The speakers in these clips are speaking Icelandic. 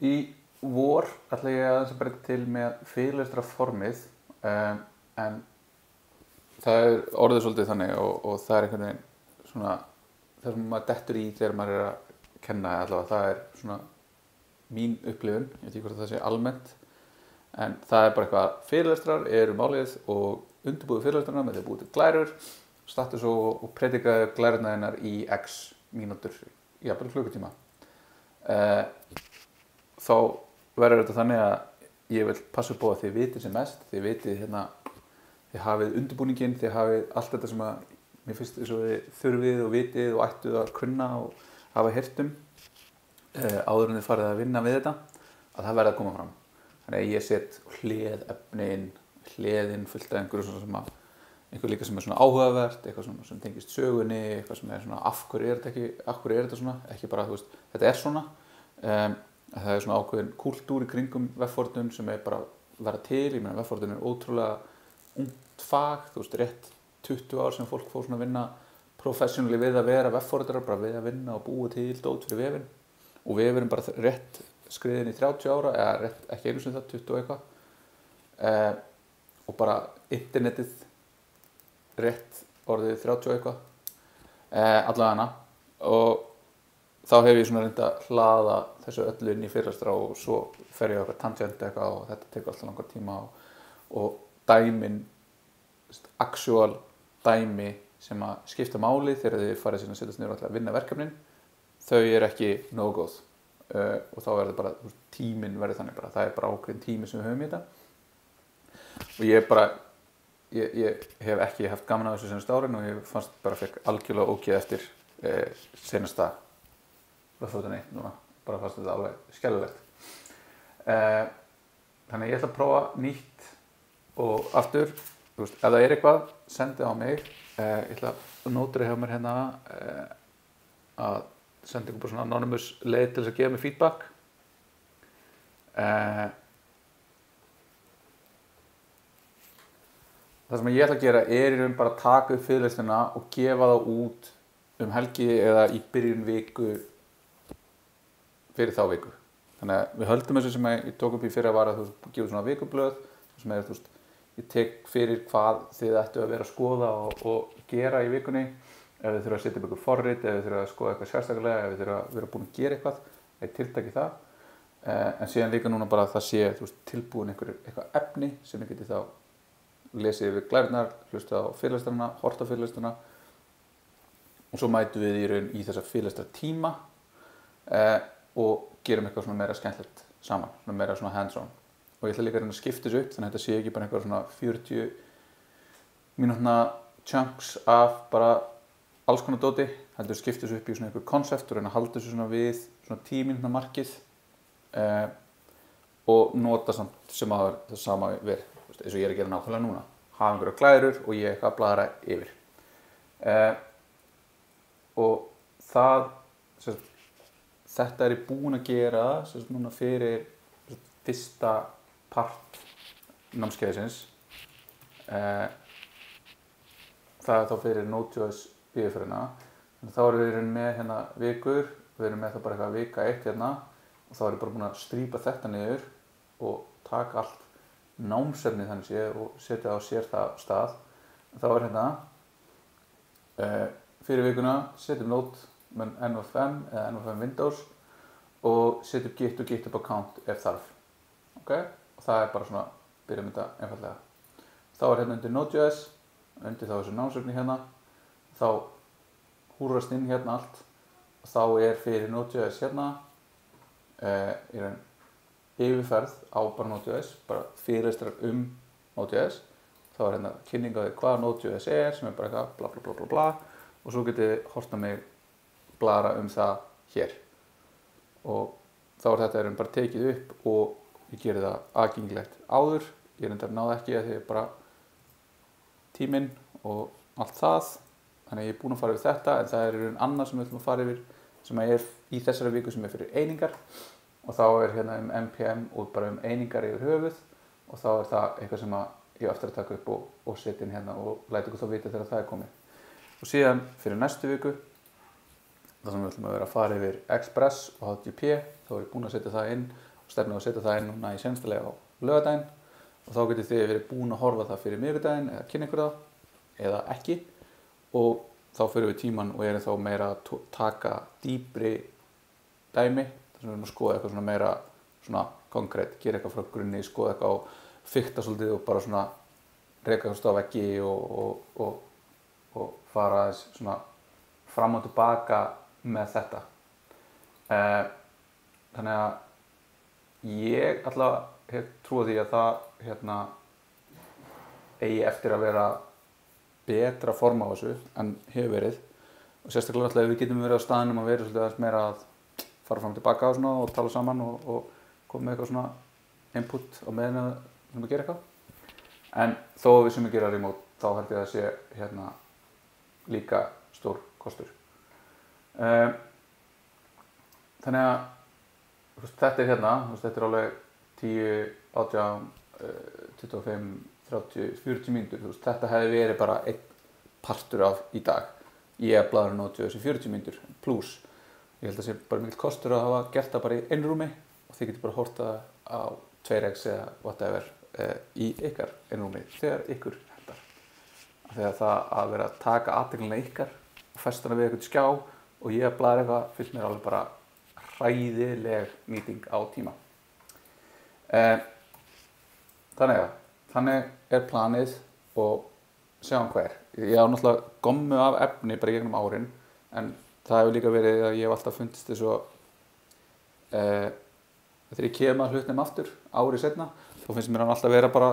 Í vor ætla ég aðeins að breyta til með fyrirlestraformið en það er orðið svolítið þannig og það er einhvern veginn svona það sem maður dettur í þegar maður er að kenna allavega, það er svona mín upplifun, ég veit ekki hvort það sé almennt en það er bara eitthvað fyrirlestrar eru málið og undirbúðu fyrirlestrarna með því að búið til glærur startu svo og predikaðu glærurnar hennar í x mínútur, jafnvel klukkutíma þá verður þetta þannig að ég vil passa upp á að þið vitið sem mest, þið vitið þið hafið undirbúninginn, þið hafið allt þetta sem að mér finnst þess að þið þurfið og vitið og ættuð að kunna og hafa heyrt áður en þið farið að vinna við þetta, að það verði að koma fram. Þannig að ég set hliðin fullt af einhver líka sem er svona áhugavert, eitthvað sem tengist sögunni, eitthvað sem er svona af hverju er þetta svona, ekki bara þetta er svona. Það er svona ákveðin kúltúr í kringum vefforritun sem er bara vera til, ég meina vefforritun er ótrúlega ungt fag, rétt 20 ár sem fólk fór svona að vinna professionally við að vera vefforritarar, bara við að vinna og búa til dót fyrir vefinn og vefurinn bara rétt skriðin í 30 ára, eða rétt ekki einu sinni það, 20 og eitthvað og bara internetið rétt orðið 30 og eitthvað allavega hana og þá hef ég svona reynd að hlaða þessu öllu inn í fyrirlestra og svo fer ég á eitthvað tangent eitthvað og þetta tekur alltaf langar tíma og dæmin, actual dæmi sem að skipta máli þegar þið farið síðan að setjast niður og að vinna verkefnin, þau er ekki nógu góð og þá er það bara, tíminn verður þannig bara, það er bara ákveðin tími sem við höfum í þetta og ég hef ekki haft gaman af þessu senastu árin og ég fannst bara fekk algjörlega ógeð eftir senasta vefforritunni núna, bara fannst þetta alveg skellulegt. Þannig að ég ætla að prófa nýtt og aftur, ef það er eitthvað, sendið á mig. Ég ætla að nótri hjá mér hérna að senda ykkur bara svona anonymous leið til þess að gefa mig feedback. Það sem ég ætla að gera er í raun bara að taka upp fyrirlesturina og gefa það út helgi eða í byrjun viku fyrir þá viku. Þannig að við höldum þessu sem ég tók upp í fyrra var að gefa svona vikublöð sem er ég tek fyrir hvað þið ættu að vera að skoða og gera í vikunni ef þið þurfa að setja upp ykkur forrit, ef þið þurfa að skoða eitthvað sérstaklega, ef þið þurfa að vera búin að gera eitthvað tiltaki það en síðan líka núna bara að það sé tilbúin eitthvað efni sem þið getið þá lesið yfir glærurnar, hlustað á fyrirlestrana, horft á fyrirlestrana og svo mætum við í raun í þessa fyrirlestra tíma og gerum eitthvað svona meira skemmtilegt saman, svona meira svona hands-on og ég ætla líka að reyna að skipta þessu upp þannig að þetta sé ekki bara eitthvað svona 40 mínútna chunks af bara alls konar dóti, heldur skipta þessu upp í svona einhver konsept og reyna að halda þessu svona við svona 10 mínútna markið og nota samt sem að það sama við eins og ég er að gera nákvæmlega núna, hafa einhverja glærur og ég eitthvað að bladra yfir og það þetta er ég búinn að gera núna fyrir fyrsta part námskeiðsins það er þá fyrir Node.js yfirferðina þá erum við með hérna vikur við erum með það bara eitthvað vika 1 hérna og þá er ég bara búinn að strýpa þetta niður og taka allt námsefnið þannig séð og setja á sér það stað þá er hérna fyrir vikuna setjum Node með NVFM eða NVFM Windows og setjum Git og GitHub account ef þarf og það er bara svona byrjum þetta einfallega þá er hérna undir Node.js undir þá þessu námsefni hérna þá húrrast inn hérna allt og þá er fyrir Node.js hérna í raun yfirferð á bara Node.js bara fyrirlestrar Node.js þá er hérna kynning á því hvað Node.js er sem er bara eitthvað bla bla bla bla bla og svo getið þið horft á mig blara það hér og þá er þetta bara tekið upp og ég geri það aðgengilegt áður ég reyndar náði ekki að því bara tíminn og allt það þannig að ég er búinn að fara yfir þetta en það er í raun annað sem við ætlum að fara yfir sem er í þessari viku sem er fyrir einingar og þá er hérna NPM og bara einingar yfir höfuð og þá er það eitthvað sem ég á eftir að taka upp og setja inn hérna og læta ykkur þá vita þegar það er komið og síðan fyrir næstu viku þar sem við ætlum að vera að fara yfir Express og HTTP þá er ég búinn að setja það inn stefnið að setja það inn núna í seinasta á laugardaginn og þá getið þið verið búin að horfa það fyrir miðvikudaginn eða kynna ykkur það eða ekki og þá fyrir við tíman og erum þá meira að taka dýpri dæmi þar sem við erum að skoða eitthvað svona meira svona konkrétt, gera eitthvað frá grunni, skoða eitthvað og fikta svolítið og bara svona reka eitthvað á veggi og fara aðeins svona fram og tilbaka með þetta. Þannig að ég alltaf hef trúið því að það eigi eftir að vera betra form á þessu en hefur verið og sérstaklega alltaf ef við getum verið á staðnum að vera svolítið aðeins meira að fara fram og tilbaka og, svona, og tala saman og koma með eitthvað svona input á meðan við erum að gera eitthvað en þó að við sem að gera remote þá held ég að sé líka stór kostur. Þannig að þetta þetta er alveg 10, 18, 25, 30, 40 mínútur. Þetta hefði verið bara einn partur af í dag. Ég er bladur að nota þessi 40 mínútur pluss. Ég held að það sé bara mikill kostur að hafa gert það bara í einu rúmi og þið getur bara horft það á 2x eða whatever í ykkar einu rúmi þegar ykkur hendar. Þegar það að vera að taka athyglina ykkar og festa hana við eitthvað skjá og ég að bladra eitthvað finnst mér alveg bara hræðileg nýting á tíma. Þannig er planið og sjáum hvað er. Ég á náttúrulega gommu af efni bara í gegnum árin en það hefur líka verið að ég hef alltaf fundist þess að þegar ég kem að hlutnum aftur ári seinna þá finnst mér hann alltaf vera bara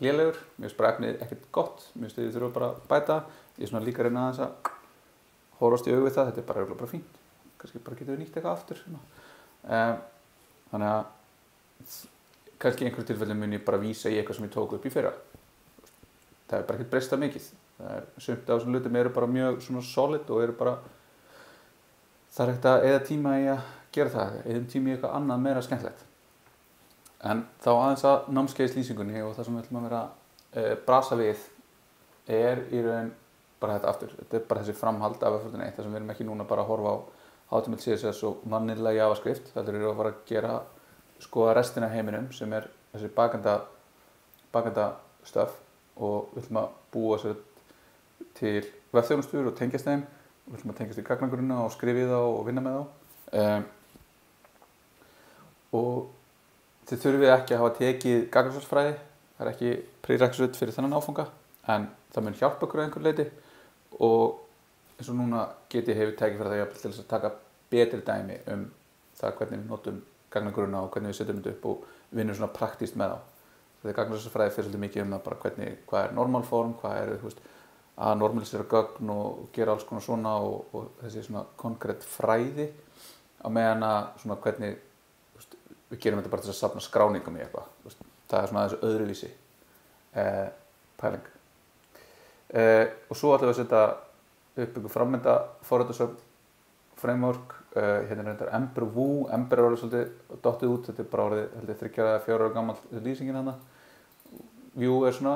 lélegur. Mér finnst bara efnið ekkert gott. Mér finnst ég þurfa bara að bæta. Ég er svona líka að reyna aðeins að horfast í augu við það. Þetta er bara örugglega bara fínt. Kannski bara getum við nýtt eitthvað aftur. Þannig að kannski í einhverjum tilfellum mun ég bara vísa í eitthvað sem ég tók upp í fyrra. Það er bara ekkert breyst það mikið. Sumt af þessum hlutum eru bara mjög svona solid og eru bara það er ekkert að eyða tíma í að gera það. Eyðum tíma í eitthvað annað meira skemmtilegt. En þá aðeins að námskeiðslýsingunni og það sem við ætlum að vera að brasa við er í raun bara þetta aftur. Þetta er bara þessi framhald af F41 þar sem við erum ekki núna bara að horfa á HTML, CSS og vanilla JavaScript. Þetta eru að fara að gera skoða restina af heiminum sem er þessi bakenda stöf og við ætlum að búa sér til vefþjónustur og tengjast þeim og við ætlum að tengjast í gagnagrunna og skrifa í þá og vinna með þá. Og þið þurfið ekki að hafa tekið gagnasafnsfræði, það er ekki prerequisite fyrir þennan áfanga en það mun hjálpa ykkur að einhver leiti og eins og núna get ég hefur tekið fyrir það jafnvel til þess að taka betri dæmi það hvernig við notum gagnagrunna og hvernig við setjum þetta upp og vinnum svona praktískt með þá. Þegar gagnasafnsfræði fyrir svolítið mikið það bara hvað er normalform, hvað er að normalisera gögn og gera alls konar svona og þessi svona konkrétt fræði á meðan að svona hvernig við gerum þetta bara til að safna skráningum í eitthvað. Það er svona aðeins öðruvísi pæling. Og svo ætlum við að setja upp ykkur frammynda forritasöfn framework. Hérna er reyndar Ember og Vue. Ember er orðið svolítið dottið út. Þetta er bara orðið 3 eða 4 ára gamall lýsingin hana. Vue er svona,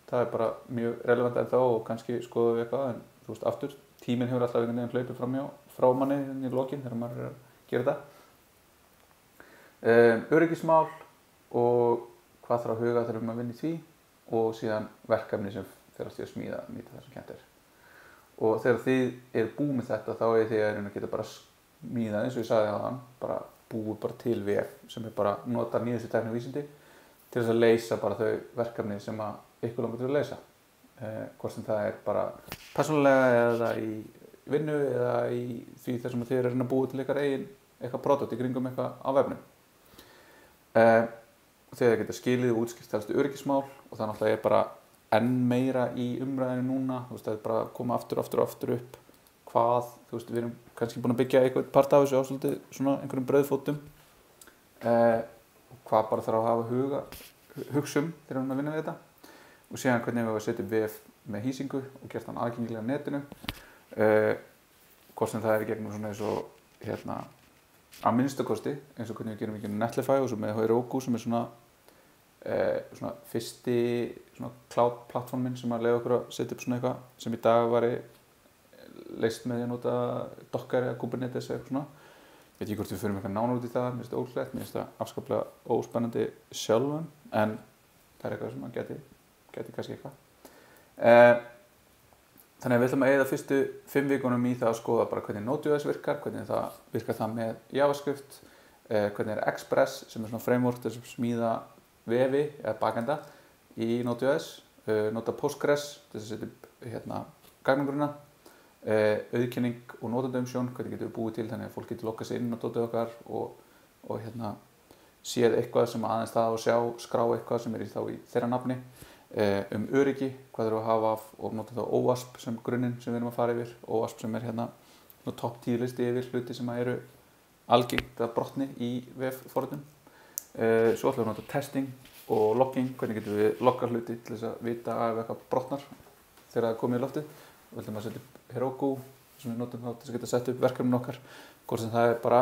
það er bara mjög relevant ennþá og kannski skoðum við eitthvað en aftur, tíminn hefur alltaf einhvern veginn hlaupið frá manni í lokin þegar maður er að gera þetta. Öryggismál og hvað þarf að huga þegar maður vinna í því og síðan verkefni sem þeir að nýta það sem kennt er. Og þegar þið eru búið með þetta þá er þið að geta bara smíða eins og ég sagði áðan, bara búið bara til vef sem er bara nota nýjustu tæknivísindi til þess að leysa bara þau verkefni sem að ykkur langar til að leysa. Hvort sem það er bara persónulega eða í vinnu eða í því þar sem þið eru að reyna að búið til ykkar eigin eitthvað pródúkt í kringum eitthvað á vefnum. Þegar geta skilið og útskýrt helstu öryggismál og það náttúrulega er bara enn meira í umræðinu núna. Það er bara að koma aftur upp hvað, við erum kannski búin að byggja eitthvað part af þessu á svolítið svona einhverjum brauðfótum og hvað bara þarf að hafa hugsum þegar við erum að vinna við þetta og síðan hvernig við setjum vef með hýsingu og gert hann aðgengilega á netinu hvort sem það er í gegnum svona eins og að minnstakosti eins og hvernig við gerum í gegnum Netlify og svo með Heroku sem er svona fyrsti svona cloud plattformin sem að leyfa okkur að setja upp svona eitthvað sem í dag væri leyst með því að nota Docker eða Kubernetes eða eitthvað svona. veit ekki hvort við förum eitthvað nánar út í það, mér finnst það óslægt, mér finnst það afskaplega óspennandi sjálfum, en það er eitthvað sem maður geti kannski eitthvað. Þannig að við ætlum að eyða fyrstu 5 vikunum í það að skoða bara hvernig Node.js virkar, hvernig það virkar það með JavaScript, hvernig er Express sem er svona framework til að smíða vefi eða bakenda í Node.js, nota Postgres til að setja upp gagnagrunna, auðkenning og notendaumsjón, hvernig getum við búið til þannig að fólk getur loggað sig inn á dótið okkar og séð eitthvað sem aðeins það og skrá eitthvað sem er þá í þeirra nafni, öryggi, hvað þurfum að hafa af og nota þá OWASP sem grunninn sem við erum að fara yfir, OWASP sem er top 10 listi yfir hluti sem eru algengt að brotni í vefforritum. Svo ætlum við að nota testing og logging, hvernig getum við loggað hluti til þess að vita ef eitthvað brotnar þegar það er komið í loftið. Við ætlum að setja upp Heroku sem við notum þá til þess að geta sett upp verkefnin okkar, hvort sem það er bara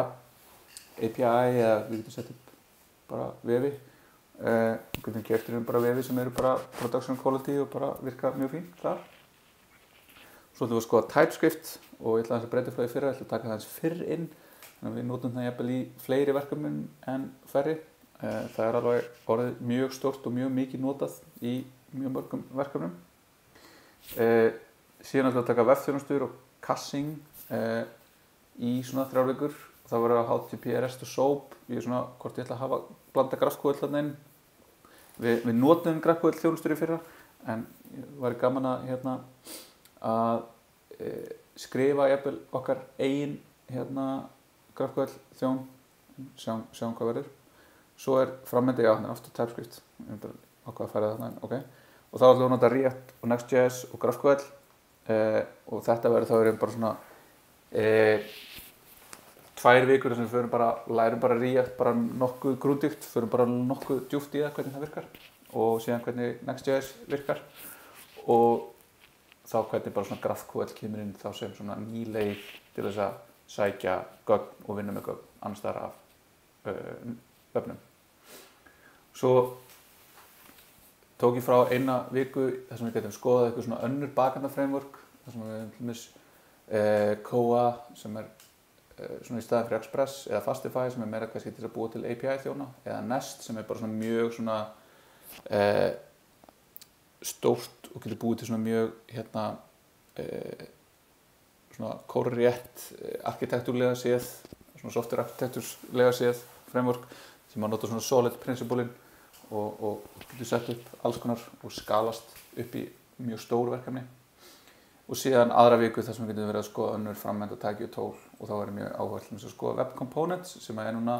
API eða við getum sett upp bara vefi. Við getum gert bara vefi sem eru bara production quality og bara virka mjög fín þar. Svo ætlum við að skoða TypeScript og ég ætla að breyta frá því fyrra, ég ætla að taka það eins fyrr inn, þannig að við notum það jafnvel í fleiri verkefnum en færri. Það er alveg orðið mjög stórt og mjög mikið notað í mjög mörgum verkefnum. Síðan ætlum við að taka vefþjónustur og caching í svona 3 vikur. Það verður að HTTP, REST og SOAP. Ég er svona hvort ég ætla að blanda GraphQL þarna inn. Við notum GraphQL þjónustur í fyrra, en það væri gaman að skrifa jafnvel okkar eigin GraphQL þjón, sjáum hvað verður. Svo er frammendi, já, aftur TypeScript. Ég er bara ákvað að færa þarna, ok. Og þá ætlum við að nota React og Next.js og GraphQL. Og þetta verður þá bara svona 2 vikur sem við lærum bara React bara nokkuð grundigt, förum bara nokkuð djúpt í það hvernig það virkar og síðan hvernig Next.js virkar og þá hvernig bara svona GraphQL kemur inn þá sem svona ný leið til þess að sækja gögn og vinna með gögn annars staðar af vefnum. Svo tók ég frá 1 viku þar sem við getum skoðað eitthvað svona önnur bakenda framework, þar sem við hefum Koa sem er svona í staðinn fyrir Express eða Fastify sem er meira kannski til að búa til API þjóna eða Nest sem er bara svona mjög svona stórt og getur búið til svona mjög svona kórrétt arkitektúrlega séð, svona software arkitektúrlega séð framework sem að nota svona solid principle-in og getur sett upp alls konar og skalast upp í mjög stór verkefni. Og síðan aðra viku þar sem við getum verið að skoða önnur framend og tæki og tól og þá er mjög áhugavert að skoða Web Components sem er núna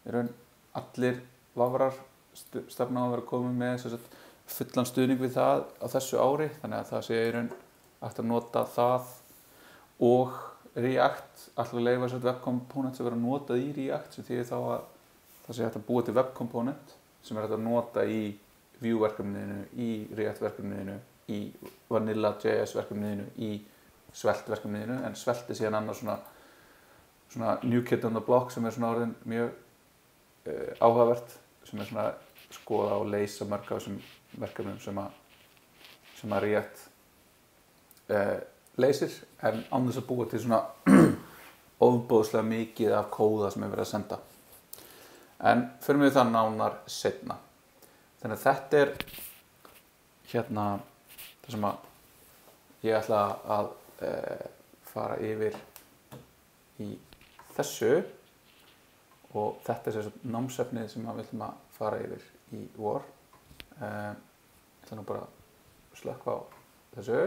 í raun allir vafrar stefna á að vera komið með fullan stuðning við það á þessu ári, þannig að það sé í raun hægt að nota það og React, alltaf leyfa Web Components að vera notað í React sem þýðir þá að það sé hægt að búa til Web Component sem er hægt að nota í Vue-verkefniðinu, í React-verkefniðinu, í Vanilla.js verkefniðinu, í Svelte-verkefniðinu, en Svelte er síðan annars svona new kid on the block sem er svona orðin mjög áhugavert, sem er svona skoða og leysa mörg af þessum verkefnum sem að React leysir, en án þess að búa til svona ofboðslega mikið af kóða sem er verið að senda. En förum við það nánar seinna. Þannig að þetta er það sem að ég ætla að fara yfir í þessu og þetta er námsefnið sem við ætlum að fara yfir í vor. Ég ætla nú bara að slökkva á þessu.